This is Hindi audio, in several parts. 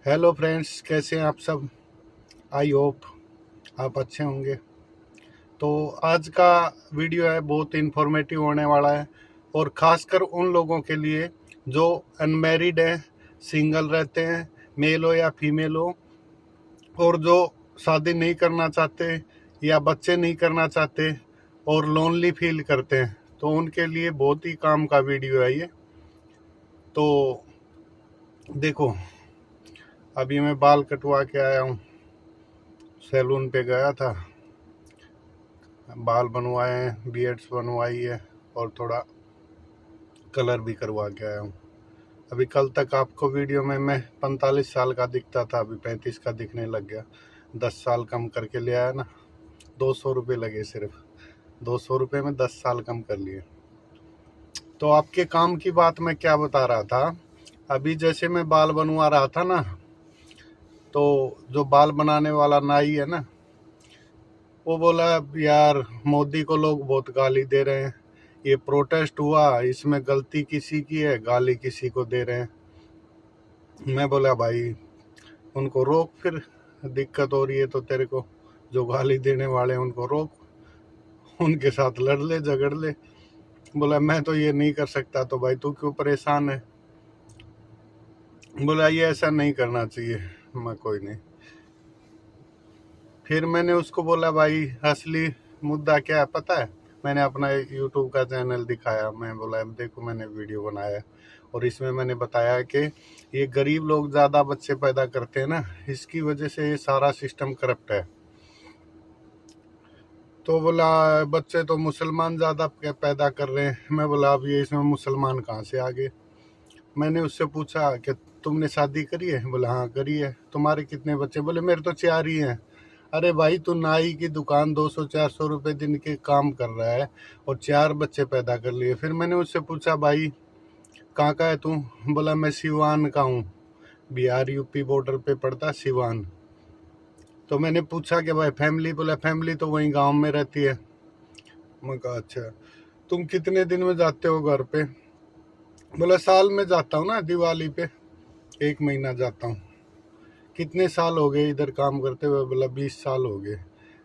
हेलो फ्रेंड्स, कैसे हैं आप सब। आई होप आप अच्छे होंगे। तो आज का वीडियो है बहुत इन्फॉर्मेटिव होने वाला है, और ख़ासकर उन लोगों के लिए जो अनमैरिड हैं, सिंगल रहते हैं, मेल हो या फीमेल हो, और जो शादी नहीं करना चाहते या बच्चे नहीं करना चाहते और लोनली फील करते हैं, तो उनके लिए बहुत ही काम का वीडियो है ये। तो देखो, अभी मैं बाल कटवा के आया हूँ, सैलून पे गया था, बाल बनवाए हैं, बियर्ड्स बनवाई है, और थोड़ा कलर भी करवा के आया हूँ। अभी कल तक आपको वीडियो में मैं 45 साल का दिखता था, अभी 35 का दिखने लग गया। 10 साल कम करके ले आया ना। 200 रुपये लगे, सिर्फ 200 रुपये में 10 साल कम कर लिए। तो आपके काम की बात मैं क्या बता रहा था, अभी जैसे मैं बाल बनवा रहा था ना, तो जो बाल बनाने वाला नाई है ना, वो बोला यार मोदी को लोग बहुत गाली दे रहे हैं, ये प्रोटेस्ट हुआ, इसमें गलती किसी की है, गाली किसी को दे रहे हैं। मैं बोला भाई उनको रोक, फिर दिक्कत हो रही है तो तेरे को, जो गाली देने वाले हैं उनको रोक, उनके साथ लड़ ले, झगड़ ले। बोला मैं तो ये नहीं कर सकता। तो भाई तू क्यों परेशान है। बोला ये ऐसा नहीं करना चाहिए। मैं कोई नहीं। फिर मैंने उसको बोला भाई असली मुद्दा क्या है पता है। मैंने अपना यूट्यूब का चैनल दिखाया, मैं बोला देखो मैंने वीडियो बनाया है, और इसमें मैंने बताया कि ये गरीब लोग ज़्यादा बच्चे पैदा करते हैं ना, इसकी वजह से ये सारा सिस्टम करप्ट है। तो बोला बच्चे तो मुसलमान ज़्यादा पैदा कर रहे हैं। मैं बोला अब ये इसमें मुसलमान कहाँ से आ गए। मैंने उससे पूछा कि तुमने शादी करी है। बोला हाँ करी है। तुम्हारे कितने बच्चे। बोले मेरे तो 4 ही हैं। अरे भाई तू नाई की दुकान 200-400 रुपये दिन के काम कर रहा है और 4 बच्चे पैदा कर लिए। फिर मैंने उससे पूछा भाई कहाँ का है तू। बोला मैं सिवान का हूँ, बिहार यूपी बॉर्डर पे पड़ता सिवान। तो मैंने पूछा कि भाई फैमिली। बोला फैमिली तो वहीं गांव में रहती है। मैं कहा अच्छा, तुम कितने दिन में जाते हो घर पे। बोला साल में जाता हूँ ना, दिवाली पे 1 महीना जाता हूँ। कितने साल हो गए इधर काम करते हुए। बोला 20 साल हो गए।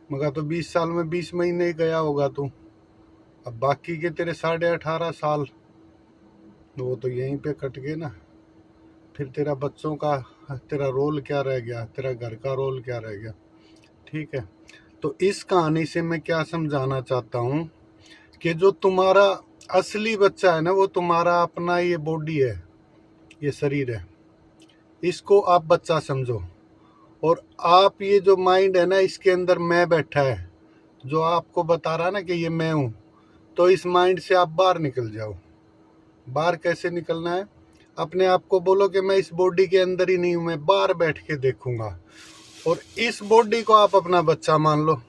मगर तो 20 साल में 20 महीने ही गया होगा तू, अब बाकी के तेरे 18.5 साल वो तो यहीं पे कट गए ना। फिर तेरा बच्चों का, तेरा रोल क्या रह गया, तेरा घर का रोल क्या रह गया। ठीक है। तो इस कहानी से मैं क्या समझाना चाहता हूँ कि जो तुम्हारा असली बच्चा है ना, वो तुम्हारा अपना ये बॉडी है, ये शरीर है, इसको आप बच्चा समझो। और आप ये जो माइंड है ना, इसके अंदर मैं बैठा है जो आपको बता रहा ना कि ये मैं हूँ, तो इस माइंड से आप बाहर निकल जाओ। बाहर कैसे निकलना है। अपने आप को बोलो कि मैं इस बॉडी के अंदर ही नहीं हूँ, मैं बाहर बैठ के देखूंगा, और इस बॉडी को आप अपना बच्चा मान लो।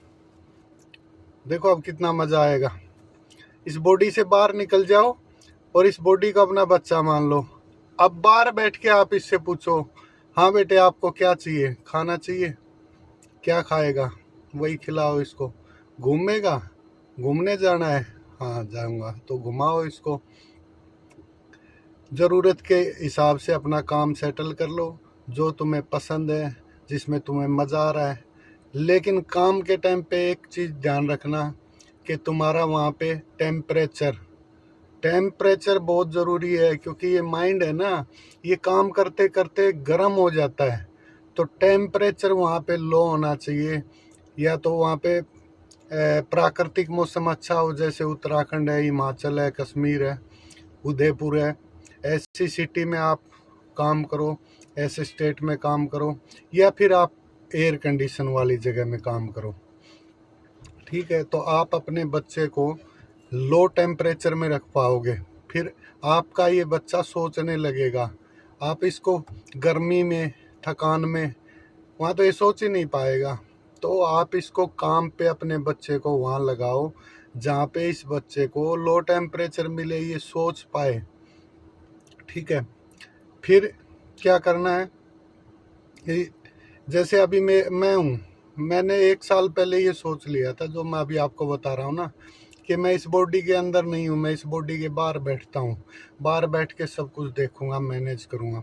देखो अब कितना मजा आएगा। इस बॉडी से बाहर निकल जाओ और इस बॉडी को अपना बच्चा मान लो। अब बाहर बैठ के आप इससे पूछो, हाँ बेटे आपको क्या चाहिए, खाना चाहिए, क्या खाएगा, वही खिलाओ इसको। घूमेगा, घूमने जाना है, हाँ जाऊंगा, तो घुमाओ इसको। ज़रूरत के हिसाब से अपना काम सेटल कर लो, जो तुम्हें पसंद है, जिसमें तुम्हें मज़ा आ रहा है। लेकिन काम के टाइम पे एक चीज़ ध्यान रखना कि तुम्हारा वहाँ पे टेम्परेचर टेम्परेचर बहुत ज़रूरी है, क्योंकि ये माइंड है ना, ये काम करते करते गर्म हो जाता है। तो टेम्परेचर वहाँ पे लो होना चाहिए, या तो वहाँ पे प्राकृतिक मौसम अच्छा हो, जैसे उत्तराखंड है, हिमाचल है, कश्मीर है, उदयपुर है। ऐसी सिटी में आप काम करो, ऐसे स्टेट में काम करो, या फिर आप एयर कंडीशन वाली जगह में काम करो। ठीक है। तो आप अपने बच्चे को लो टेम्परेचर में रख पाओगे। फिर आपका ये बच्चा सोचने लगेगा। आप इसको गर्मी में, थकान में, वहाँ तो ये सोच ही नहीं पाएगा। तो आप इसको काम पे अपने बच्चे को वहाँ लगाओ जहाँ पे इस बच्चे को लो टेम्परेचर मिले, ये सोच पाए। ठीक है। फिर क्या करना है, जैसे अभी मैं हूँ, मैंने 1 साल पहले ये सोच लिया था, जो मैं अभी आपको बता रहा हूँ ना, कि मैं इस बॉडी के अंदर नहीं हूँ, मैं इस बॉडी के बाहर बैठता हूँ, बाहर बैठ के सब कुछ देखूंगा, मैनेज करूँगा।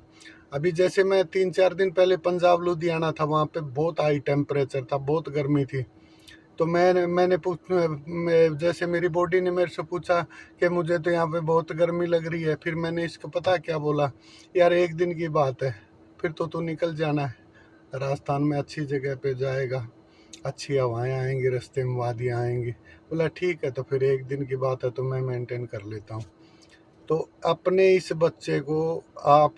अभी जैसे मैं 3-4 दिन पहले पंजाब लुधियाना था, वहाँ पे बहुत हाई टेम्परेचर था, बहुत गर्मी थी। तो जैसे मेरी बॉडी ने मेरे से पूछा कि मुझे तो यहाँ पे बहुत गर्मी लग रही है, फिर मैंने इसको पता क्या बोला, यार 1 दिन की बात है, फिर तो तू निकल जाना है, राजस्थान में अच्छी जगह पे जाएगा, अच्छी हवाएं आएंगी, रास्ते में वादियाँ आएंगी। बोला ठीक है, तो फिर 1 दिन की बात है तो मैं मेंटेन कर लेता हूँ। तो अपने इस बच्चे को आप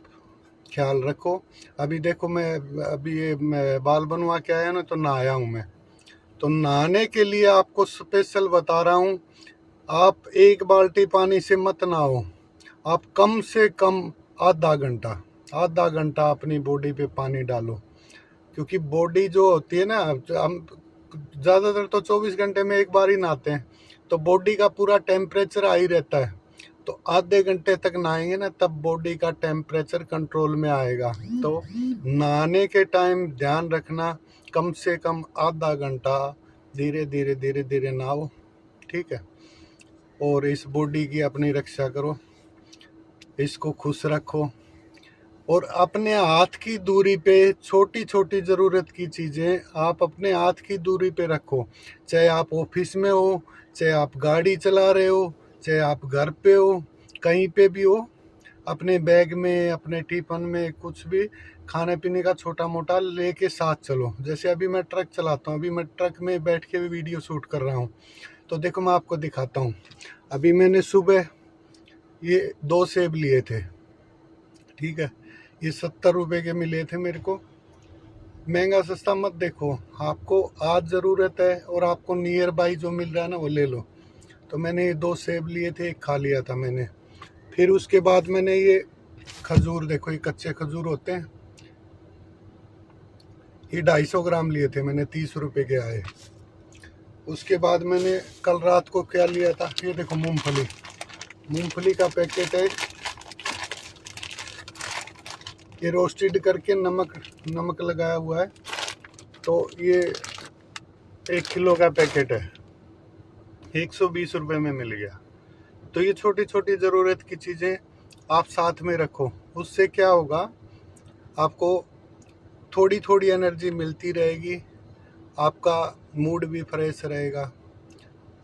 ख्याल रखो। अभी देखो, मैं बाल बनवा के आया ना, तो नहाया हूँ मैं। तो नहाने के लिए आपको स्पेशल बता रहा हूँ, आप 1 बाल्टी पानी से मत नहाओ, आप कम से कम आधा घंटा अपनी बॉडी पे पानी डालो। क्योंकि बॉडी जो होती है ना, हम ज़्यादातर तो 24 घंटे में एक बार ही नहाते हैं, तो बॉडी का पूरा टेम्परेचर हाई रहता है। तो आधे घंटे तक नहाएंगे ना, तब बॉडी का टेम्परेचर कंट्रोल में आएगा। तो नहाने के टाइम ध्यान रखना, कम से कम आधा घंटा धीरे धीरे धीरे धीरे नहाओ, ठीक है। और इस बॉडी की अपनी रक्षा करो, इसको खुश रखो। और अपने हाथ की दूरी पे छोटी छोटी ज़रूरत की चीज़ें आप अपने हाथ की दूरी पे रखो। चाहे आप ऑफिस में हो, चाहे आप गाड़ी चला रहे हो, चाहे आप घर पे हो, कहीं पे भी हो, अपने बैग में, अपने टिफिन में कुछ भी खाने पीने का छोटा मोटा लेके साथ चलो। जैसे अभी मैं ट्रक चलाता हूँ, अभी मैं ट्रक में बैठ के भी वीडियो शूट कर रहा हूँ। तो देखो, मैं आपको दिखाता हूँ। अभी मैंने सुबह ये 2 सेब लिए थे, ठीक है। ये 70 रुपए के मिले थे मेरे को। महंगा सस्ता मत देखो, आपको आज ज़रूरत है और आपको नियर बाई जो मिल रहा है ना, वो ले लो। तो मैंने ये 2 सेब लिए थे, एक खा लिया था मैंने। फिर उसके बाद मैंने ये खजूर, देखो ये कच्चे खजूर होते हैं, ये 250 ग्राम लिए थे मैंने, 30 रुपए के आए। उसके बाद मैंने कल रात को क्या लिया था, ये देखो मूंगफली का पैकेट है। ये रोस्टेड करके नमक लगाया हुआ है। तो ये 1 किलो का पैकेट है, 120 रुपए में मिल गया। तो ये छोटी छोटी ज़रूरत की चीज़ें आप साथ में रखो, उससे क्या होगा, आपको थोड़ी थोड़ी एनर्जी मिलती रहेगी, आपका मूड भी फ्रेश रहेगा,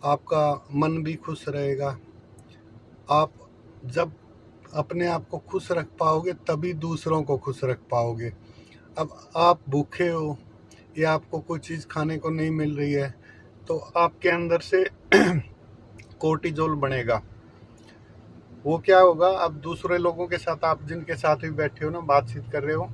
आपका मन भी खुश रहेगा। आप जब अपने आप को खुश रख पाओगे, तभी दूसरों को खुश रख पाओगे। अब आप भूखे हो या आपको कोई चीज़ खाने को नहीं मिल रही है, तो आपके अंदर से कोर्टिजोल बनेगा। वो क्या होगा, अब दूसरे लोगों के साथ, आप जिनके साथ भी बैठे हो ना, बातचीत कर रहे हो,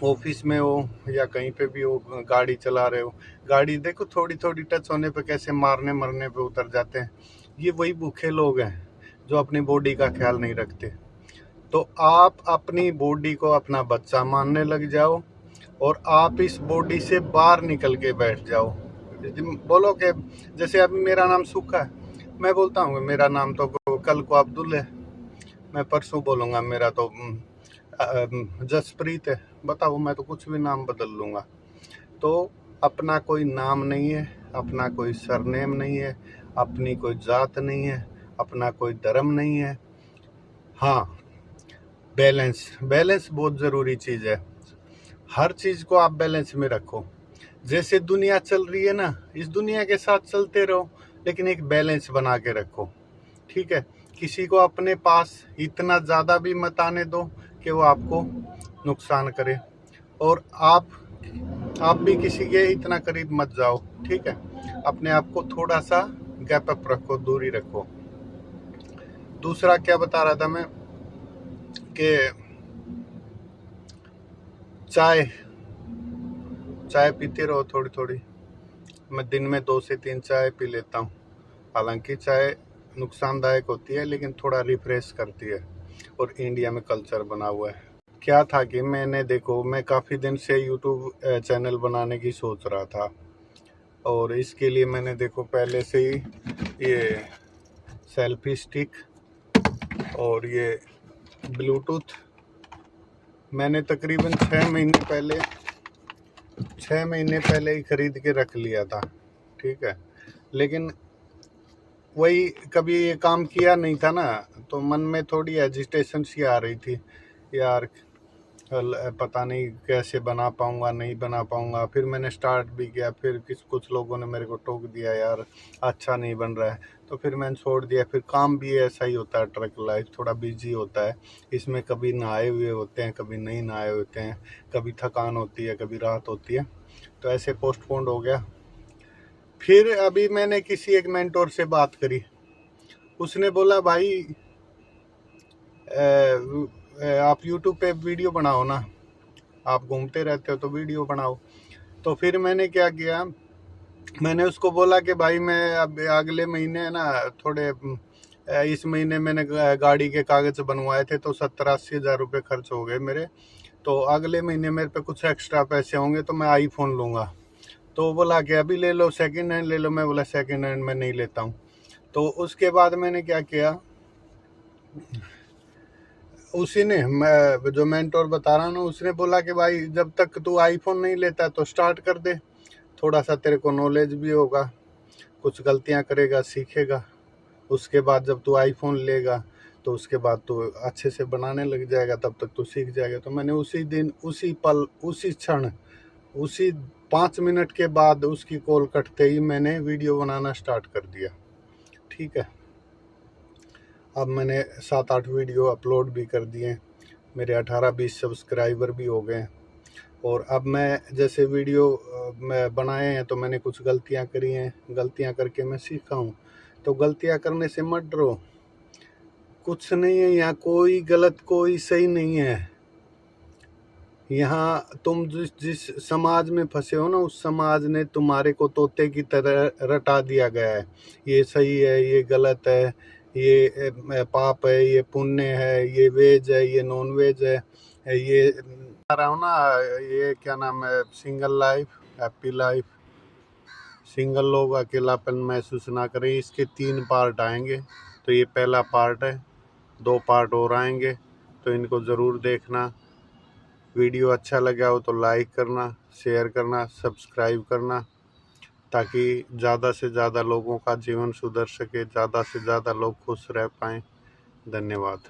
ऑफिस में हो या कहीं पे भी हो, गाड़ी चला रहे हो, गाड़ी देखो थोड़ी थोड़ी टच होने पे कैसे मारने मरने पे उतर जाते हैं। ये वही भूखे लोग हैं जो अपनी बॉडी का ख्याल नहीं रखते। तो आप अपनी बॉडी को अपना बच्चा मानने लग जाओ, और आप इस बॉडी से बाहर निकल के बैठ जाओ। बोलो कि जैसे अभी मेरा नाम सुखा है, मैं बोलता हूँ मेरा नाम तो कल को अब्दुल है, मैं परसों बोलूँगा मेरा तो जसप्रीत है। बताओ, मैं तो कुछ भी नाम बदल लूँगा। तो अपना कोई नाम नहीं है, अपना कोई सरनेम नहीं है, अपनी कोई जात नहीं है, अपना कोई धर्म नहीं है। हाँ, बैलेंस बहुत ज़रूरी चीज़ है। हर चीज़ को आप बैलेंस में रखो। जैसे दुनिया चल रही है ना, इस दुनिया के साथ चलते रहो, लेकिन एक बैलेंस बना के रखो, ठीक है। किसी को अपने पास इतना ज़्यादा भी मत आने दो कि वो आपको नुकसान करे, और आप भी किसी के इतना करीब मत जाओ, ठीक है। अपने आप को थोड़ा सा गैप अप रखो, दूरी रखो। दूसरा क्या बता रहा था मैं, कि चाय पीते रहो थोड़ी थोड़ी। मैं दिन में 2 से 3 चाय पी लेता हूँ। हालांकि चाय नुकसानदायक होती है, लेकिन थोड़ा रिफ्रेश करती है, और इंडिया में कल्चर बना हुआ है। क्या था कि मैं काफ़ी दिन से यूट्यूब चैनल बनाने की सोच रहा था, और इसके लिए मैंने देखो पहले से ही ये सेल्फी स्टिक और ये ब्लूटूथ मैंने तकरीबन 6 महीने पहले ही खरीद के रख लिया था, ठीक है। लेकिन वही कभी ये काम किया नहीं था ना, तो मन में थोड़ी एजिटेशन सी आ रही थी, यार पता नहीं कैसे बना पाऊँगा, नहीं बना पाऊँगा। फिर मैंने स्टार्ट भी किया, फिर कुछ लोगों ने मेरे को टोक दिया, यार अच्छा नहीं बन रहा है, तो फिर मैंने छोड़ दिया। फिर काम भी ऐसा ही होता है, ट्रक लाइफ थोड़ा बिजी होता है, इसमें कभी नहाए हुए होते हैं, कभी नहीं नहाए होते हैं, कभी थकान होती है, कभी रात होती है, तो ऐसे पोस्टपोन्ड हो गया। फिर अभी मैंने किसी एक मेंटोर से बात करी, उसने बोला भाई आप यूट्यूब पे वीडियो बनाओ ना, आप घूमते रहते हो तो वीडियो बनाओ। तो फिर मैंने क्या किया, मैंने उसको बोला कि भाई मैं अब अगले महीने ना थोड़े इस महीने मैंने गाड़ी के कागज बनवाए थे, तो 70-80 हज़ार रुपये खर्च हो गए मेरे, तो अगले महीने मेरे पे कुछ एक्स्ट्रा पैसे होंगे तो मैं आईफोन लूँगा। तो वो बोला कि अभी ले लो, सेकंड हैंड ले लो। मैं बोला सेकंड हैंड मैं नहीं लेता हूँ। तो उसके बाद मैंने क्या किया, उसी ने, मैं जो मेंटोर बता रहा हूँ ना, उसने बोला कि भाई जब तक तू आईफोन नहीं लेता तो स्टार्ट कर दे, थोड़ा सा तेरे को नॉलेज भी होगा, कुछ गलतियाँ करेगा, सीखेगा। उसके बाद जब तू आईफोन लेगा तो उसके बाद तू अच्छे से बनाने लग जाएगा, तब तक तू सीख जाएगा। तो मैंने उसी दिन, उसी पल, उसी क्षण, उसी 5 मिनट के बाद उसकी कॉल कटते ही मैंने वीडियो बनाना स्टार्ट कर दिया। ठीक है, अब मैंने 7-8 वीडियो अपलोड भी कर दिए, मेरे 18-20 सब्सक्राइबर भी हो गए। और अब मैं जैसे वीडियो मैं बनाए हैं तो मैंने कुछ गलतियां करी हैं, गलतियां करके मैं सीखा हूँ। तो गलतियां करने से मत डरो, कुछ नहीं है यहाँ, कोई गलत कोई सही नहीं है। यहाँ तुम जिस समाज में फंसे हो ना, उस समाज ने तुम्हारे को तोते की तरह रटा दिया गया है। ये सही है, ये गलत है, ये पाप है, ये पुण्य है, ये वेज है, ये नॉन वेज है, ये आ रहा हूँ ना, ये क्या नाम है, single life, happy life. Single लोग अकेलापन महसूस ना करें, इसके 3 पार्ट आएंगे। तो ये पहला पार्ट है, 2 पार्ट और आएंगे, तो इनको ज़रूर देखना। वीडियो अच्छा लगा हो तो लाइक करना, शेयर करना, सब्सक्राइब करना, ताकि ज़्यादा से ज़्यादा लोगों का जीवन सुधर सके, ज़्यादा से ज़्यादा लोग खुश रह पाएँ। धन्यवाद।